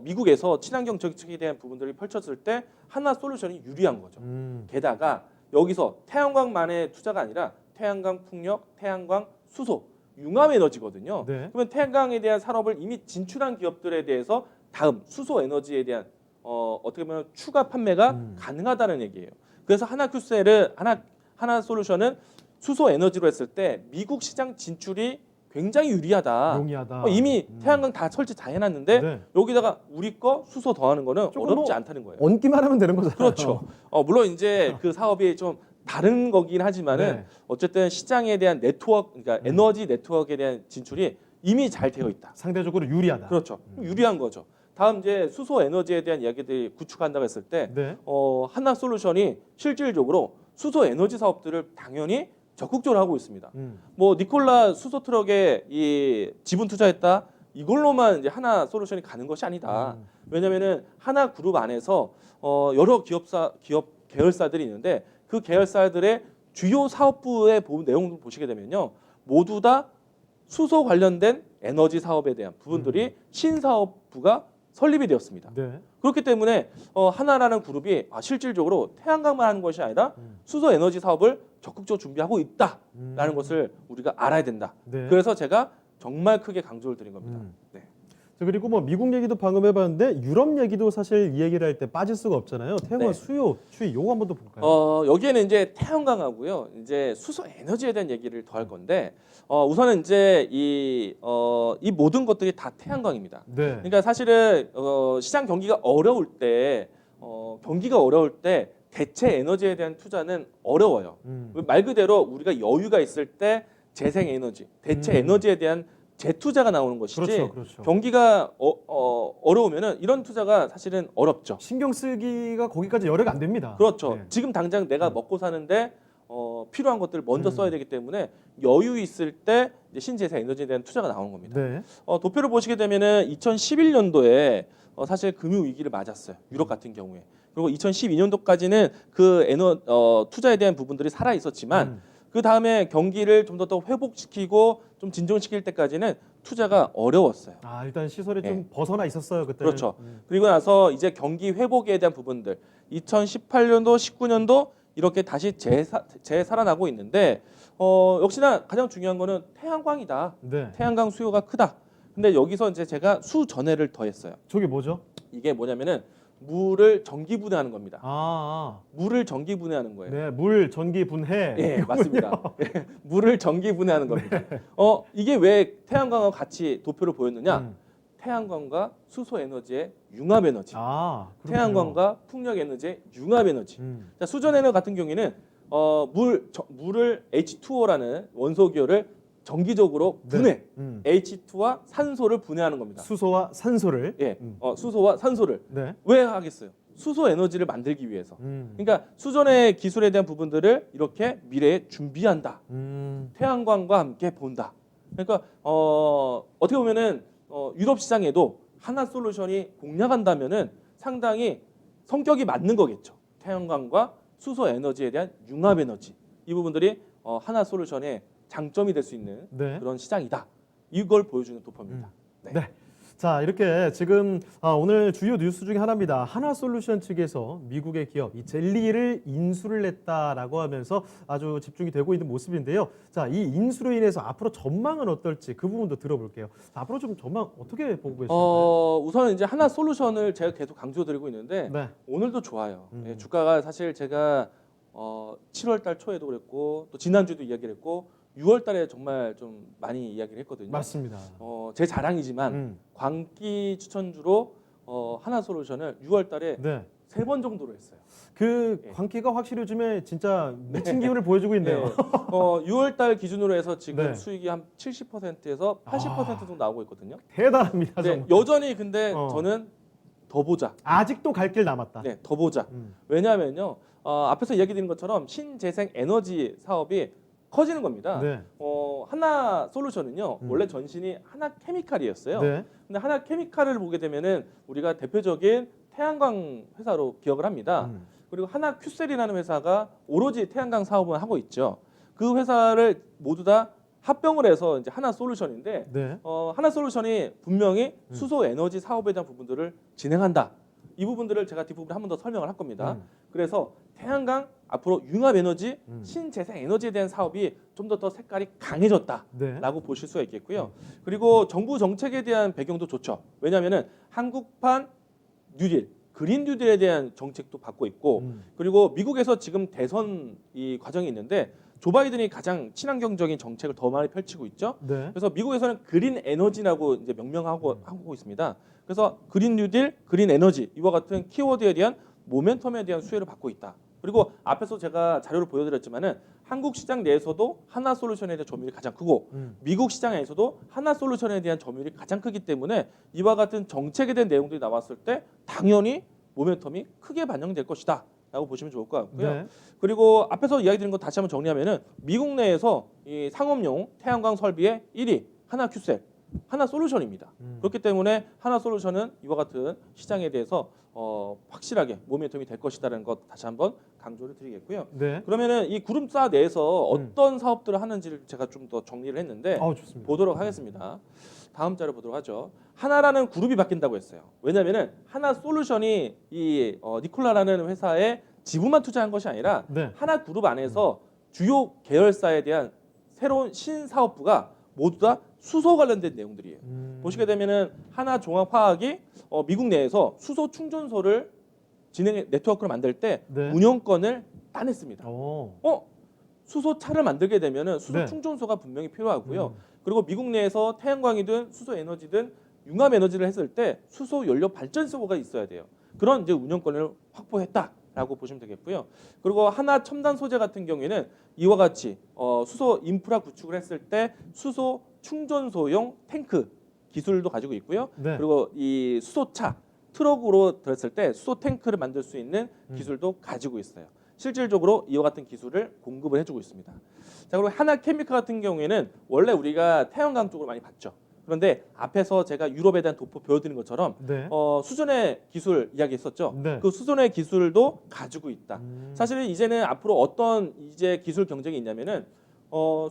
미국에서 친환경 정책에 대한 부분들이 펼쳐질 때 하나 솔루션이 유리한 거죠. 게다가 여기서 태양광만의 투자가 아니라 태양광 풍력, 태양광 수소, 융합 에너지거든요. 네. 그러면 태양광에 대한 산업을 이미 진출한 기업들에 대해서 다음 수소 에너지에 대한 어떻게 보면 추가 판매가 가능하다는 얘기예요. 그래서 하나 큐셀은 하나 솔루션은 수소 에너지로 했을 때 미국 시장 진출이 굉장히 유리하다. 용이하다. 이미 태양광 다 설치 다 해놨는데 네. 여기다가 우리 거 수소 더하는 거는 조금 어렵지 뭐 않다는 거예요. 얹기만 하면 되는 거잖아요. 그렇죠. 물론 이제 그 사업이 좀 다른 거긴 하지만은 네. 어쨌든 시장에 대한 네트워크, 그러니까 에너지 네트워크에 대한 진출이 이미 잘 되어 있다. 상대적으로 유리하다. 그렇죠. 유리한 거죠. 다음 이제 수소 에너지에 대한 이야기들이 구축한다고 했을 때 네. 하나 솔루션이 실질적으로 수소 에너지 사업들을 당연히 적극적으로 하고 있습니다. 뭐 니콜라 수소 트럭에 이 지분 투자했다 이걸로만 이제 하나 솔루션이 가는 것이 아니다. 왜냐면은 하나 그룹 안에서 여러 기업 계열사들이 있는데 그 계열사들의 주요 사업부의 내용을 보시게 되면요. 모두 다 수소 관련된 에너지 사업에 대한 부분들이 신사업부가 설립이 되었습니다. 네. 그렇기 때문에 하나라는 그룹이 실질적으로 태양광만 하는 것이 아니라 수소 에너지 사업을 적극적으로 준비하고 있다라는 것을 우리가 알아야 된다. 네. 그래서 제가 정말 크게 강조를 드린 겁니다. 네. 자, 그리고 뭐 미국 얘기도 방금 해봤는데 유럽 얘기도 사실 이 얘기를 할 때 빠질 수가 없잖아요. 태양광 네. 수요, 추이 요거 한번 더 볼까요? 여기에는 이제 태양광하고요, 이제 수소 에너지에 대한 얘기를 더 할 건데, 우선은 이제 이 모든 것들이 다 태양광입니다. 네. 그러니까 사실은 시장 경기가 어려울 때, 대체 에너지에 대한 투자는 어려워요. 말 그대로 우리가 여유가 있을 때 재생 에너지, 대체 에너지에 대한 재투자가 나오는 것이지. 그렇죠, 그렇죠. 경기가 어려우면은 이런 투자가 사실은 어렵죠. 신경 쓰기가 거기까지 여력이 안 됩니다. 그렇죠. 네. 지금 당장 내가 먹고 사는데 필요한 것들을 먼저 써야 되기 때문에 여유 있을 때 이제 신재생 에너지에 대한 투자가 나오는 겁니다. 네. 도표를 보시게 되면은 2011년도에 사실 금융 위기를 맞았어요. 유럽 같은 경우에. 그리고 2012년도까지는 그 투자에 대한 부분들이 살아 있었지만 그 다음에 경기를 좀 더 회복시키고 좀 진정시킬 때까지는 투자가 어려웠어요. 아, 일단 시설이 네. 좀 벗어나 있었어요 그때. 그렇죠. 그리고 나서 이제 경기 회복에 대한 부분들 2018년도, 19년도 이렇게 다시 재살아나고 있는데 역시나 가장 중요한 거는 태양광이다. 네. 태양광 수요가 크다. 근데 여기서 이제 제가 수전해를 더했어요. 저게 뭐죠? 이게 뭐냐면은 물을 전기 분해하는 겁니다. 아, 물을 전기 분해하는 거예요. 네, 물 전기 분해. 예, 이거군요. 맞습니다. 예, 물을 전기 분해하는 겁니다. 이게 왜 태양광과 같이 도표를 보였느냐? 태양광과 수소 에너지의 융합 에너지. 아, 그렇군요. 태양광과 풍력 에너지의 융합 에너지. 수전 에너지 같은 경우에는 물을 H2O라는 원소 기호를 정기적으로 네. 분해 음. H2와 산소를 분해하는 겁니다. 수소와 산소를. 예, 수소와 산소를 네. 왜 하겠어요? 수소 에너지를 만들기 위해서. 음. 그러니까 수전의 기술에 대한 부분들을 이렇게 미래에 준비한다. 태양광과 함께 본다. 그러니까 어떻게 보면은 유럽 시장에도 하나 솔루션이 공략한다면은 상당히 성격이 맞는 거겠죠. 태양광과 수소 에너지에 대한 융합 에너지 이 부분들이 하나 솔루션의 장점이 될 수 있는 네. 그런 시장이다. 이걸 보여주는 도표입니다. 네. 네. 자, 이렇게 지금 오늘 주요 뉴스 중에 하나입니다. 하나솔루션 측에서 미국의 기업 이 젤리를 인수를 했다라고 하면서 아주 집중이 되고 있는 모습인데요. 자, 이 인수로 인해서 앞으로 전망은 어떨지 그 부분도 들어볼게요. 자, 앞으로 좀 전망 어떻게 보고 계실까요? 우선은 이제 하나 솔루션을 제가 계속 강조드리고 있는데 네. 오늘도 좋아요. 예, 주가가 사실 제가 7월 달 초에도 그랬고 또 지난주도 이야기를 했고 6월 달에 정말 좀 많이 이야기를 했거든요. 맞습니다. 제 자랑이지만 광기 추천주로 하나 솔루션을 6월 달에 네. 3번 정도로 했어요. 그 예. 광기가 확실히 요즘에 진짜 미친 기운을 보여주고 있네요. 6월 달 기준으로 해서 지금 네. 수익이 한 70%에서 80% 정도 나오고 있거든요. 대단합니다. 네, 정말. 여전히 근데 어. 저는 더 보자. 아직도 갈 길 남았다. 네, 더 보자. 음. 왜냐하면요. 앞에서 이야기 드린 것처럼 신재생 에너지 사업이 커지는 겁니다. 네. 하나 솔루션은요. 원래 전신이 하나 케미칼이었어요. 네. 근데 하나 케미칼을 보게 되면은 우리가 대표적인 태양광 회사로 기억을 합니다. 그리고 하나 큐셀이라는 회사가 오로지 태양광 사업을 하고 있죠. 그 회사를 모두 다 합병을 해서 이제 하나 솔루션인데 네. 하나 솔루션이 분명히 수소 에너지 사업에 대한 부분들을 진행한다. 이 부분들을 제가 뒷부분에 한 번 더 설명을 할 겁니다. 그래서 태양광 앞으로 융합 에너지, 신재생 에너지에 대한 사업이 좀 더 색깔이 강해졌다라고 네. 보실 수가 있겠고요. 그리고 정부 정책에 대한 배경도 좋죠. 왜냐하면은 한국판 뉴딜, 그린 뉴딜에 대한 정책도 받고 있고, 그리고 미국에서 지금 대선 이 과정이 있는데 조 바이든이 가장 친환경적인 정책을 더 많이 펼치고 있죠. 네. 그래서 미국에서는 그린 에너지라고 이제 명명하고 하고 있습니다. 그래서 그린 뉴딜, 그린 에너지 이와 같은 키워드에 대한 모멘텀에 대한 수혜를 받고 있다. 그리고 앞에서 제가 자료를 보여드렸지만은 한국 시장 내에서도 하나 솔루션에 대한 점유율이 가장 크고 미국 시장에서도 하나 솔루션에 대한 점유율이 가장 크기 때문에 이와 같은 정책에 대한 내용들이 나왔을 때 당연히 모멘텀이 크게 반영될 것이다라고 보시면 좋을 것 같고요. 네. 그리고 앞에서 이야기 드린 거 다시 한번 정리하면은 미국 내에서 이 상업용 태양광 설비의 1위 하나 큐셀, 하나 솔루션입니다. 그렇기 때문에 하나 솔루션은 이와 같은 시장에 대해서 확실하게 모멘텀이 될 것이다라는 것 다시 한번 강조를 드리겠고요. 네. 그러면은 이 그룹사 내에서 어떤 사업들을 하는지를 제가 좀 더 정리를 했는데 좋습니다. 보도록 하겠습니다. 다음 자료 보도록 하죠. 하나라는 그룹이 바뀐다고 했어요. 왜냐하면은 하나 솔루션이 이 니콜라라는 회사에 지분만 투자한 것이 아니라 네. 하나 그룹 안에서 주요 계열사에 대한 새로운 신사업부가 모두 다 수소 관련된 내용들이에요. 보시게 되면은 하나 종합화학이 미국 내에서 수소 충전소를 네트워크를 만들 때 네. 운영권을 따냈습니다. 오. 수소차를 만들게 되면은 수소 네. 충전소가 분명히 필요하고요. 그리고 미국 내에서 태양광이든 수소 에너지든 융합 에너지를 했을 때 수소 연료 발전소가 있어야 돼요. 그런 이제 운영권을 확보했다라고 보시면 되겠고요. 그리고 하나 첨단 소재 같은 경우에는 이와 같이 수소 인프라 구축을 했을 때 수소 충전소용 탱크 기술도 가지고 있고요. 네. 그리고 이 수소차 트럭으로 들었을 때 수소 탱크를 만들 수 있는 기술도 가지고 있어요. 실질적으로 이와 같은 기술을 공급을 해주고 있습니다. 자, 그리고 하나 케미칼 같은 경우에는 원래 우리가 태양광 쪽으로 많이 봤죠. 그런데 앞에서 제가 유럽에 대한 도포 보여드린 것처럼 네. 수전의 기술 이야기했었죠. 네. 그 수전의 기술도 가지고 있다. 사실은 이제는 앞으로 어떤 이제 기술 경쟁이 있냐면은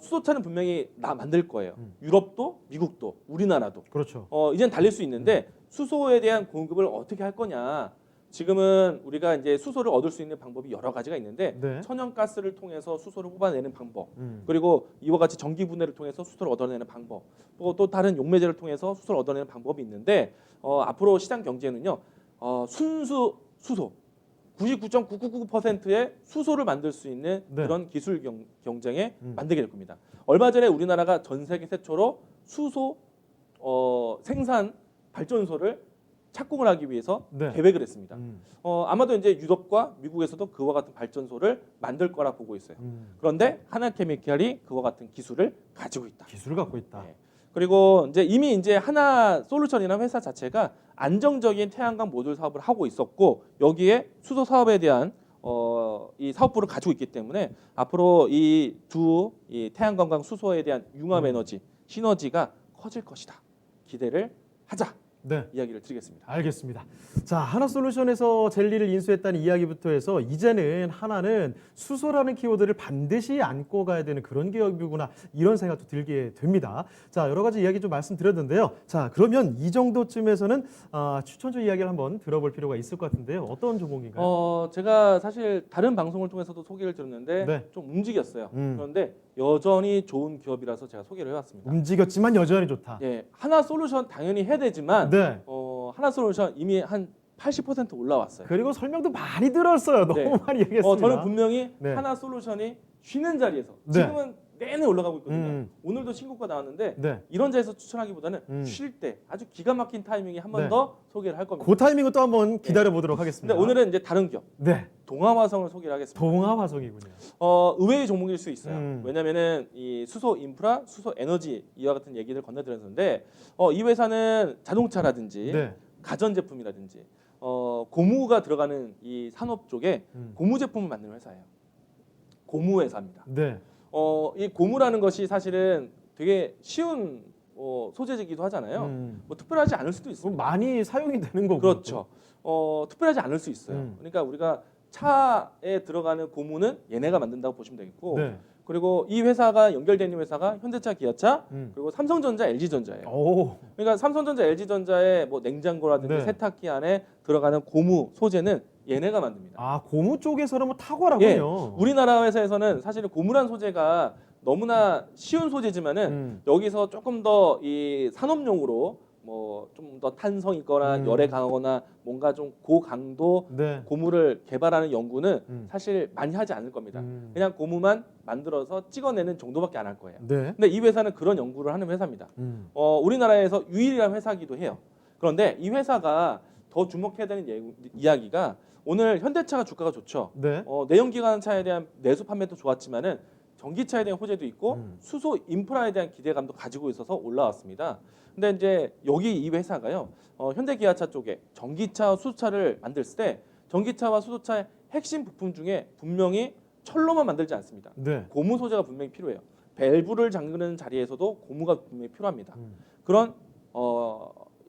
수소차는 분명히 만들 거예요. 유럽도, 미국도, 우리나라도. 그렇죠. 이제는 달릴 수 있는데 수소에 대한 공급을 어떻게 할 거냐. 지금은 우리가 이제 수소를 얻을 수 있는 방법이 여러 가지가 있는데 네. 천연가스를 통해서 수소를 뽑아내는 방법, 그리고 이와 같이 전기 분해를 통해서 수소를 얻어내는 방법, 또 다른 용매제를 통해서 수소를 얻어내는 방법이 있는데 앞으로 시장 경제는요 순수 수소 99.999%의 수소를 만들 수 있는 네. 그런 기술 경쟁에 만들게 될 겁니다. 얼마 전에 우리나라가 전 세계 최초로 수소 생산 발전소를 착공을 하기 위해서 네. 계획을 했습니다. 음. 아마도 이제 유럽과 미국에서도 그와 같은 발전소를 만들 거라 보고 있어요. 그런데 하나케미칼이 그와 같은 기술을 가지고 있다. 기술을 갖고 있다. 네. 그리고 이제 이미 이제 하나솔루션이라는 회사 자체가 안정적인 태양광 모듈 사업을 하고 있었고 여기에 수소 사업에 대한 이 사업부를 가지고 있기 때문에 앞으로 이 태양광과 수소에 대한 융합 에너지 시너지가 커질 것이다. 기대를 하자. 네. 이야기를 드리겠습니다. 알겠습니다. 자, 하나솔루션에서 젤리를 인수했다는 이야기부터 해서 이제는 하나는 수소라는 키워드를 반드시 안고 가야 되는 그런 기업이구나 이런 생각도 들게 됩니다. 자, 여러 가지 이야기 좀 말씀드렸는데요. 자, 그러면 이 정도쯤에서는 추천주 이야기를 한번 들어볼 필요가 있을 것 같은데요. 어떤 종목인가요? 제가 사실 다른 방송을 통해서도 소개를 드렸는데 네. 좀 움직였어요. 그런데 여전히 좋은 기업이라서 제가 소개를 해왔습니다. 움직였지만 여전히 좋다. 예, 하나솔루션 당연히 해야 되지만 네. 하나솔루션 이미 한 80% 올라왔어요. 그리고 설명도 많이 들었어요. 너무 네. 많이 얘기했습니다. 저는 분명히 네. 하나솔루션이 쉬는 자리에서 네. 지금은 내내 올라가고 있거든요. 음. 오늘도 신고가 나왔는데 네. 이런 자리에서 추천하기보다는 쉴 때 아주 기가 막힌 타이밍에 한 번 네. 더 소개를 할 겁니다. 그 타이밍을 또 한번 기다려 보도록 하겠습니다. 근데 오늘은 이제 다른 기업 네. 동아화성을 소개를 하겠습니다. 동아화성이군요. 의외의 종목일 수 있어요. 음. 왜냐면은 이 수소 인프라, 수소 에너지 이와 같은 얘기를 건너드렸는데 이 회사는 자동차라든지 네. 가전제품이라든지 고무가 들어가는 이 산업 쪽에 고무 제품을 만드는 회사예요. 고무 회사입니다. 네. 이 고무라는 것이 사실은 되게 쉬운 소재이기도 하잖아요. 뭐 특별하지 않을 수도 있어요. 많이 사용이 되는 거고. 그렇죠. 특별하지 않을 수 있어요. 음. 그러니까 우리가 차에 들어가는 고무는 얘네가 만든다고 보시면 되겠고, 네. 그리고 이 회사가 연결되는 회사가 현대차, 기아차, 음. 그리고 삼성전자, LG전자예요. 오. 그러니까 삼성전자, LG전자의 뭐 냉장고라든지 네. 세탁기 안에 들어가는 고무 소재는 얘네가 만듭니다. 아, 고무 쪽에서는 뭐 탁월하군요. 예, 우리나라 회사에서는 사실은 고무란 소재가 너무나 쉬운 소재지만은 여기서 조금 더 이 산업용으로 뭐 좀 더 탄성 있거나 열에 강하거나 뭔가 좀 고강도 네. 고무를 개발하는 연구는 사실 많이 하지 않을 겁니다. 그냥 고무만 만들어서 찍어내는 정도밖에 안 할 거예요. 네. 근데 이 회사는 그런 연구를 하는 회사입니다. 우리나라에서 유일한 회사이기도 해요. 그런데 이 회사가 더 주목해야 되는 이야기가 오늘 현대차가 주가가 좋죠. 네. 내연기관차에 대한 내수 판매도 좋았지만은 전기차에 대한 호재도 있고 수소 인프라에 대한 기대감도 가지고 있어서 올라왔습니다. 근데 이제 여기 이 회사가요, 현대기아차 쪽에 전기차, 수소차를 만들 때 전기차와 수소차의 핵심 부품 중에 분명히 철로만 만들지 않습니다. 네. 고무 소재가 분명히 필요해요. 밸브를 잠그는 자리에서도 고무가 분명히 필요합니다. 그런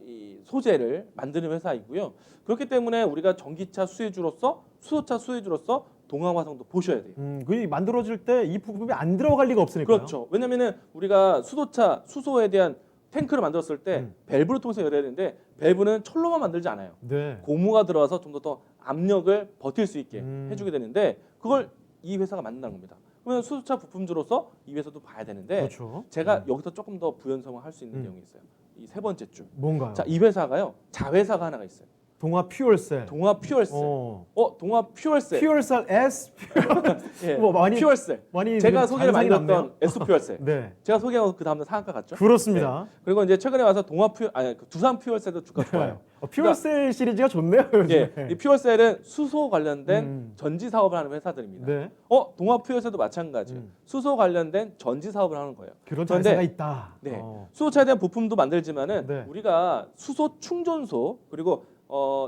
이 소재를 만드는 회사이고요. 그렇기 때문에 우리가 전기차 수혜주로서 수소차 수혜주로서 동아화성도 보셔야 돼요. 그 만들어질 때 이 부품이 안 들어갈 리가 없으니까. 그렇죠. 왜냐면은 우리가 수소차, 수소에 대한 탱크를 만들었을 때 밸브를 통해서 열어야 되는데 밸브는 철로만 만들지 않아요. 네. 고무가 들어와서 좀 더 압력을 버틸 수 있게 해주게 되는데 그걸 이 회사가 만든다는 겁니다. 그러면 수소차 부품주로서 이 회사도 봐야 되는데 그렇죠. 제가 여기서 조금 더 부연성을 할 수 있는 내용이 있어요. 이 세 번째 줄. 뭔가요? 자, 이 회사가요. 자회사가 하나가 있어요. 동아 퓨얼셀. 동아 퓨얼셀. 동아 퓨얼셀. 퓨얼셀 S. 예. 뭐 많이 퓨얼셀. 많이 제가 소개를 많이 잔상이 했던 났네요. S 퓨얼셀. 네. 제가 소개하고 그 다음날 상한가 갔죠. 그렇습니다. 그리고 이제 최근에 와서 두산 퓨얼셀도 주가 좋아요. 퓨얼셀 시리즈가 좋네요. 예, 요즘에. 이 퓨얼셀은 수소 관련된 전지 사업을 하는 회사들입니다. 네. 동아 퓨얼셀도 마찬가지예요. 수소 관련된 전지 사업을 하는 거예요. 그런 그런데 자세가 있다. 네, 수소차에 대한 부품도 만들지만은 네. 우리가 수소 충전소 그리고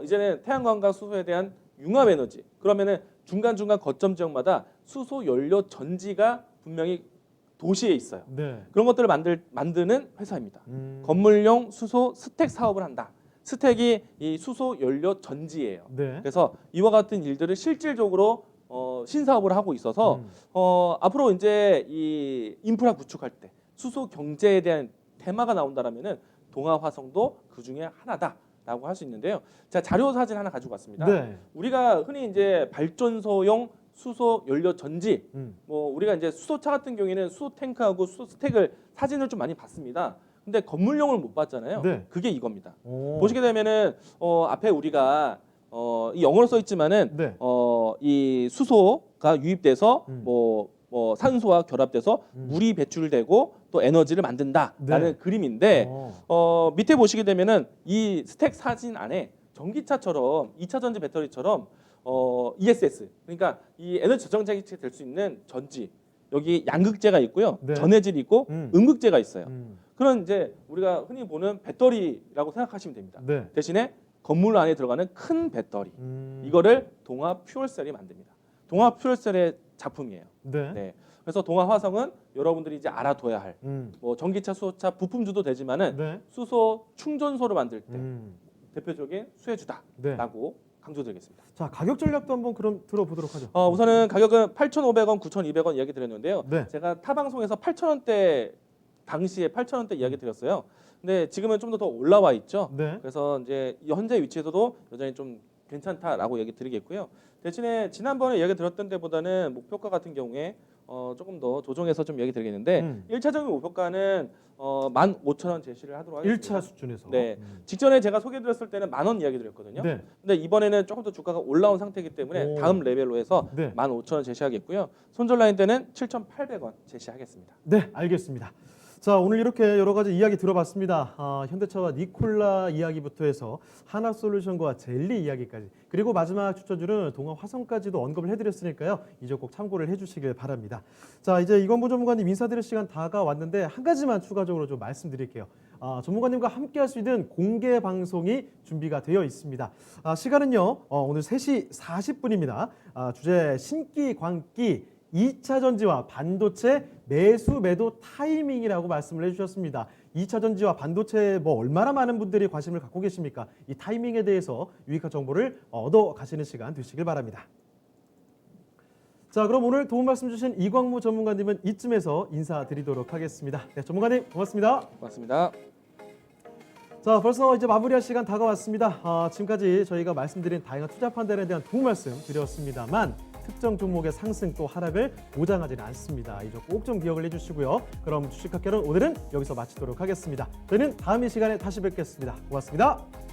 이제는 태양광과 수소에 대한 융합 에너지. 그러면은 중간중간 거점 지역마다 수소 연료 전지가 분명히 도시에 있어요. 네. 그런 것들을 만드는 회사입니다. 건물용 수소 스택 사업을 한다. 스택이 이 수소 연료 전지예요. 네. 그래서 이와 같은 일들을 실질적으로 신사업을 하고 있어서 앞으로 이제 이 인프라 구축할 때 수소 경제에 대한 테마가 나온다라면은 동아화성도 그 중에 하나다라고 할 수 있는데요. 자, 자료 사진 하나 가지고 왔습니다. 네. 우리가 흔히 이제 발전소용 수소 연료 전지, 뭐 우리가 이제 수소차 같은 경우에는 수소 탱크하고 수소 스택을 사진을 좀 많이 봤습니다. 근데 건물용을 못 봤잖아요. 네. 그게 이겁니다. 오. 보시게 되면은 앞에 우리가 이 영어로 써 있지만은 네. 이 수소가 유입돼서 뭐 뭐 산소와 결합돼서 물이 배출되고 또 에너지를 만든다라는 네. 그림인데 밑에 보시게 되면은 이 스택 사진 안에 전기차처럼 2차 전지 배터리처럼 ESS 그러니까 이 에너지 저장장치 될 수 있는 전지 여기 양극재가 있고요. 네. 전해질이 있고 음극재가 있어요. 음. 그런 이제 우리가 흔히 보는 배터리라고 생각하시면 됩니다. 네. 대신에 건물 안에 들어가는 큰 배터리 음. 이거를 동화 퓨얼셀이 만듭니다. 동화 퓨얼셀의 작품이에요. 네. 네. 그래서 동화 화성은 여러분들이 이제 알아둬야 할 뭐 전기차, 수소차 부품주도 되지만은 네. 수소 충전소를 만들 때 음. 대표적인 수혜주다라고 네. 강조드리겠습니다. 자, 가격 전략도 한번 그럼 들어보도록 하죠. 우선은 가격은 8,500원, 9,200원 이야기 드렸는데요. 네. 제가 타 방송에서 8,000원대 당시에 8,000원대 이야기 드렸어요. 근데 지금은 좀 더 올라와 있죠. 네. 그래서 이제 현재 위치에서도 여전히 좀 괜찮다라고 얘기 드리겠고요. 대신에 지난번에 이야기 드렸던 데보다는 목표가 같은 경우에 조금 더 조정해서 좀 얘기 드리겠는데 1차적인 목표가는 15,000원 제시를 하도록 하겠습니다. 1차 수준에서. 네. 직전에 제가 소개드렸을 때는 10,000원 이야기 드렸거든요. 네. 근데 이번에는 조금 더 주가가 올라온 상태이기 때문에 오. 다음 레벨로 해서 네. 15,000원 제시하겠고요. 손절 라인 때는 7,800원 제시하겠습니다. 네, 알겠습니다. 자, 오늘 이렇게 여러 가지 이야기 들어봤습니다. 현대차와 니콜라 이야기부터 해서 하나솔루션과 젤리 이야기까지 그리고 마지막 추천주는 동화 화성까지도 언급을 해드렸으니까요. 이 점 꼭 참고를 해주시길 바랍니다. 자, 이제 이광무 전문가님 인사드릴 시간 다가왔는데 한 가지만 추가적으로 좀 말씀드릴게요. 전문가님과 함께할 수 있는 공개 방송이 준비가 되어 있습니다. 시간은요 오늘 3시 40분입니다. 주제 신기 광기 2차 전지와 반도체 매수 매도 타이밍이라고 말씀을 해주셨습니다. 2차 전지와 반도체 뭐 얼마나 많은 분들이 관심을 갖고 계십니까? 이 타이밍에 대해서 유익한 정보를 얻어 가시는 시간 되시길 바랍니다. 자, 그럼 오늘 도움 말씀 주신 이광무 전문가님은 이쯤에서 인사드리도록 하겠습니다. 네, 전문가님 고맙습니다. 고맙습니다. 자, 벌써 이제 마무리할 시간 다가왔습니다. 지금까지 저희가 말씀드린 다양한 투자 판단에 대한 도움 말씀 드렸습니다만 특정 종목의 상승 또 하락을 보장하지는 않습니다. 이 점 꼭 좀 기억을 해주시고요. 그럼 주식학개론 오늘은 여기서 마치도록 하겠습니다. 저희는 다음 이 시간에 다시 뵙겠습니다. 고맙습니다.